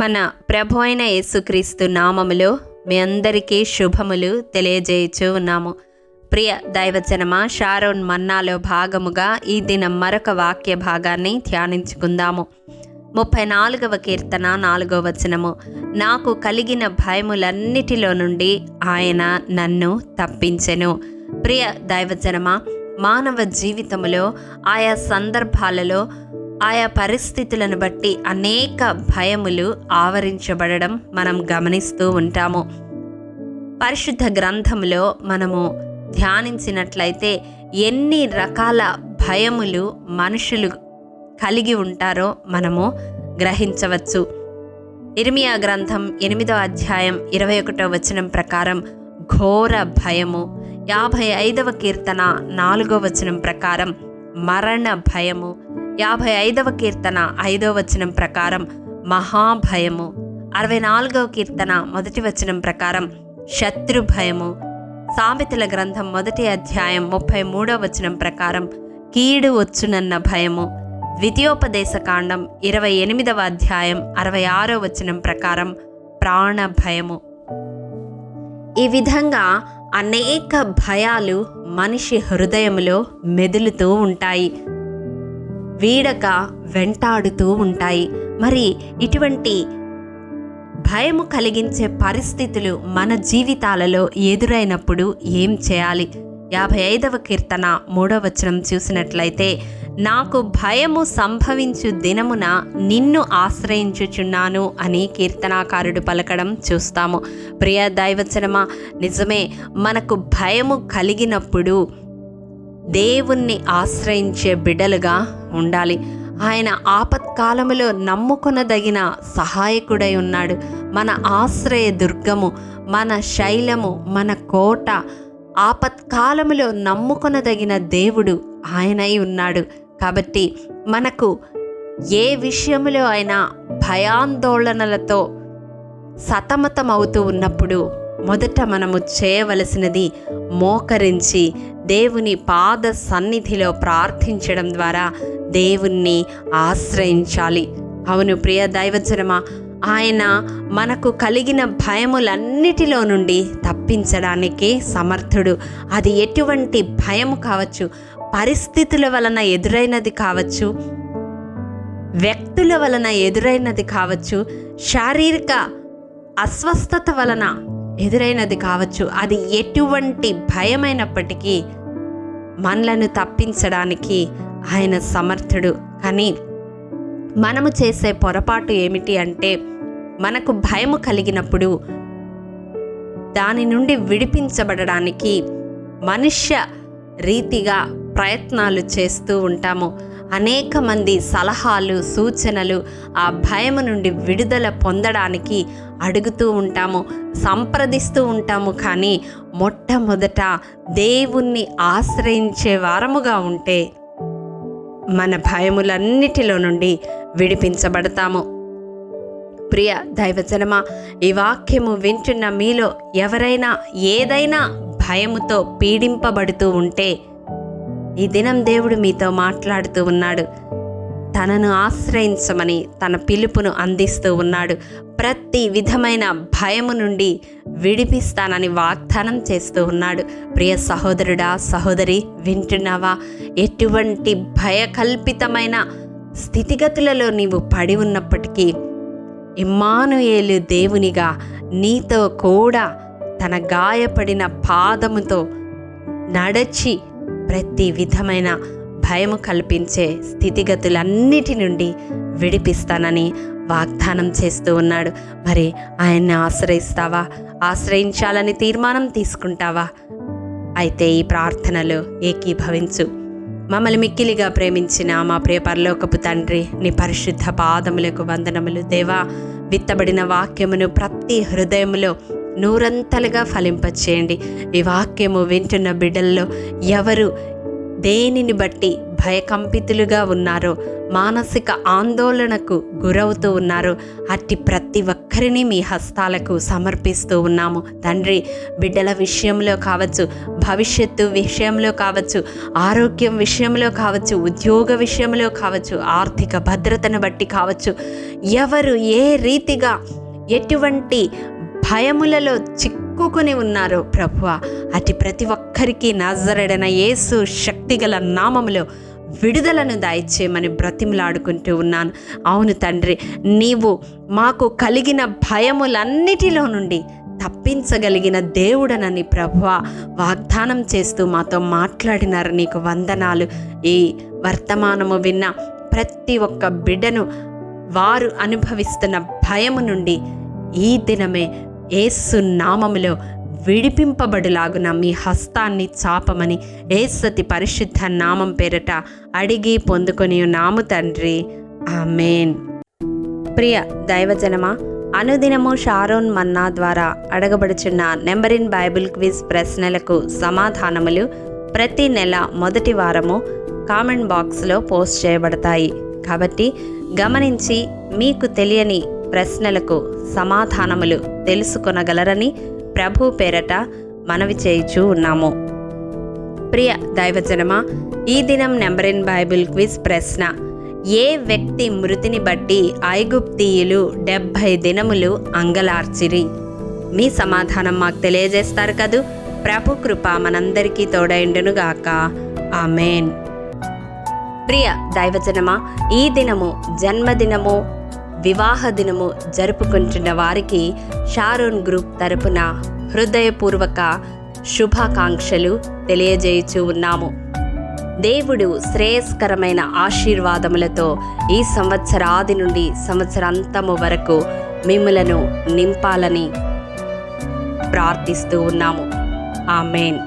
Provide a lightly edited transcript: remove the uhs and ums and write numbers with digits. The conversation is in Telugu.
మన ప్రభు అయిన యేసుక్రీస్తు నామములో మీ అందరికీ శుభములు తెలియజేయచ్చు ఉన్నాము. ప్రియ దైవజనమా, షారోన్ మన్నాలో భాగముగా ఈ దినం మరొక వాక్య భాగాన్ని ధ్యానించుకుందాము. 34వ కీర్తన 4వ వచనము. నాకు కలిగిన భయములన్నిటిలో నుండి ఆయన నన్ను తప్పించెను. ప్రియ దైవజనమా, మానవ జీవితములో ఆయా సందర్భాలలో ఆయా పరిస్థితులను బట్టి అనేక భయములు ఆవరించబడడం మనం గమనిస్తూ ఉంటాము. పరిశుద్ధ గ్రంథములో మనము ధ్యానించినట్లయితే ఎన్ని రకాల భయములు మనుషులు కలిగి ఉంటారో మనము గ్రహించవచ్చు. ఇర్మియా గ్రంథం 8వ అధ్యాయం 21వ వచనం ప్రకారం ఘోర భయము, 55వ కీర్తన 4వ వచనం ప్రకారం మరణ భయము, 55వ కీర్తన 5వ వచనం ప్రకారం మహాభయము, 64వ కీర్తన 1వ వచనం ప్రకారం శత్రు భయము, సామెతల గ్రంథం 1వ అధ్యాయం 33వ వచనం ప్రకారం కీడు వచ్చునన్న భయము, ద్వితీయోపదేశ కాండం 28వ అధ్యాయం 66వ వచనం ప్రకారం ప్రాణ భయము. ఈ విధంగా అనేక భయాలు మనిషి హృదయములో మెదులుతూ ఉంటాయి, వీడక వెంటాడుతూ ఉంటాయి. మరి ఇటువంటి భయము కలిగించే పరిస్థితులు మన జీవితాలలో ఎదురైనప్పుడు ఏం చేయాలి? 55వ కీర్తన 3వ వచనం చూసినట్లయితే, నాకు భయము సంభవించు దినమున నిన్ను ఆశ్రయించుచున్నాను అని కీర్తనాకారుడు పలకడం చూస్తాము. ప్రియ దైవజనమా, నిజమే, మనకు భయము కలిగినప్పుడు దేవుణ్ణి ఆశ్రయించే బిడ్డలుగా ఉండాలి. ఆయన ఆపత్కాలములో నమ్ముకొనదగిన సహాయకుడై ఉన్నాడు. మన ఆశ్రయ దుర్గము, మన శైలము, మన కోట. ఆపత్కాలములో నమ్ముకొనదగిన దేవుడు ఆయనై ఉన్నాడు. కాబట్టి మనకు ఏ విషయంలో అయినా భయాందోళనలతో సతమతమవుతూ ఉన్నప్పుడు మొదట మనము చేయవలసినది మోకరించి దేవుని పాద సన్నిధిలో ప్రార్థించడం ద్వారా దేవుణ్ణి ఆశ్రయించాలి. అవును ప్రియ దైవజనమా, ఆయన మనకు కలిగిన భయములన్నిటిలో నుండి తప్పించడానికి సమర్థుడు. అది ఎటువంటి భయము కావచ్చు, పరిస్థితుల వలన ఎదురైనది కావచ్చు, వ్యక్తుల వలన ఎదురైనది కావచ్చు, శారీరక అస్వస్థత వలన ఎదురైనది కావచ్చు. అది ఎటువంటి భయమైనప్పటికీ మనలను తప్పించడానికి ఆయన సమర్థుడు. కానీ మనము చేసే పొరపాటు ఏమిటి అంటే, మనకు భయము కలిగినప్పుడు దాని నుండి విడిపించబడడానికి మనుష్య రీతిగా ప్రయత్నాలు చేస్తూ ఉంటాము. అనేక మంది సలహాలు, సూచనలు ఆ భయము నుండి విడుదల పొందడానికి అడుగుతూ ఉంటాము, సంప్రదిస్తూ ఉంటాము. కానీ మొట్టమొదట దేవుణ్ణి ఆశ్రయించే వారముగా ఉంటే మన భయములన్నిటిలో నుండి విడిపించబడతాము. ప్రియ దైవజనమా, ఈ వాక్యము వింటున్న మీలో ఎవరైనా ఏదైనా భయముతో పీడింపబడుతూ ఉంటే ఈ దినం దేవుడు మీతో మాట్లాడుతూ ఉన్నాడు. తనను ఆశ్రయించమని తన పిలుపును అందిస్తూ ఉన్నాడు. ప్రతి విధమైన భయము నుండి విడిపిస్తానని వాగ్దానం చేస్తూ ఉన్నాడు. ప్రియ సహోదరుడా, సహోదరి, వింటున్నావా? ఎటువంటి భయకల్పితమైన స్థితిగతులలో నీవు పడి ఉన్నప్పటికీ ఇమ్మానుయేలు దేవునిగా నీతో కూడా తన గాయపడిన పాదముతో నడచి ప్రతి విధమైన భయము కల్పించే స్థితిగతులన్నిటి నుండి విడిపిస్తానని వాగ్దానం చేస్తూ ఉన్నాడు. మరి ఆయన్ని ఆశ్రయిస్తావా? ఆశ్రయించాలని తీర్మానం తీసుకుంటావా? అయితే ఈ ప్రార్థనలో ఏకీభవించు. మమ్మల్ని మిక్కిలిగా ప్రేమించిన మా ప్రియ పరలోకపు తండ్రి, నీ పరిశుద్ధ పాదములకు వందనములు. దేవా, విత్తబడిన వాక్యమును ప్రతి హృదయములో నూరంతలుగా ఫలింపచేయండి. ఈ వాక్యము వింటున్న బిడ్డల్లో ఎవరు దేనిని బట్టి భయకంపితులుగా ఉన్నారో, మానసిక ఆందోళనకు గురవుతూ ఉన్నారో అట్టి ప్రతి ఒక్కరిని మీ హస్తాలకు సమర్పిస్తూ ఉన్నాము తండ్రి. బిడ్డల విషయంలో కావచ్చు, భవిష్యత్తు విషయంలో కావచ్చు, ఆరోగ్యం విషయంలో కావచ్చు, ఉద్యోగ విషయంలో కావచ్చు, ఆర్థిక భద్రతను బట్టి కావచ్చు, ఎవరు ఏ రీతిగా ఎటువంటి భయములలో చిక్కుకొని ఉన్నారో ప్రభువా, అటు ప్రతి ఒక్కరికి నజరేయుడైన యేసు శక్తిగల నామములో విడుదలను దయచేయమని బ్రతిమలాడుకుంటూ ఉన్నాను. అవును తండ్రి, నీవు మాకు కలిగిన భయములన్నిటిలో నుండి తప్పించగలిగిన దేవుడనని ప్రభువా వాగ్దానం చేస్తూ మాతో మాట్లాడినారు. నీకు వందనాలు. ఈ వర్తమానము విన్న ప్రతి ఒక్క బిడ్డను వారు అనుభవిస్తున్న భయము నుండి ఈ దినమే యేసు నామములో విడిపింపబడులాగున మీ హస్తాన్ని చాపమని యేసతి పరిశుద్ధ నామం పేరట అడిగి పొందుకొని ఉన్నాము తండ్రి. ఆమేన్. ప్రియ దైవజనమా, అనుదినము షారోన్ మన్నా ద్వారా అడగబడుచున్న నెంబర్ ఇన్ బైబిల్ క్విజ్ ప్రశ్నలకు సమాధానములు ప్రతి నెల మొదటి వారము కామెంట్ బాక్స్లో పోస్ట్ చేయబడతాయి. కాబట్టి గమనించి మీకు తెలియని ప్రశ్నలకు సమాధానములు తెలుసుకొనగలరని ప్రభు పేరట మనవి చేయుచూ ఉన్నాము. ప్రియ దైవజనమా, ఈ దినం నెంబర్ ఇన్ బైబిల్ క్విజ్ ప్రశ్న: ఏ వ్యక్తి మృతిని బట్టి ఐగుప్తీయులు 70 దినములు అంగలార్చిరి? మీ సమాధానం మాకు తెలియజేస్తారు కదూ. ప్రభు కృప మనందరికీ తోడైండునుగాక. ఆమేన్. ప్రియ దైవజనమా, ఈ దినము జన్మదినము, వివాహ దినము జరుపుకుంటున్న వారికి షారోన్ గ్రూప్ తరపున హృదయపూర్వక శుభాకాంక్షలు తెలియజేయుచూ ఉన్నాము. దేవుడు శ్రేయస్కరమైన ఆశీర్వాదములతో ఈ సంవత్సరాది నుండి సంవత్సరాంతము వరకు మిమ్ములను నింపాలని ప్రార్థిస్తూ ఉన్నాము. ఆమేన్.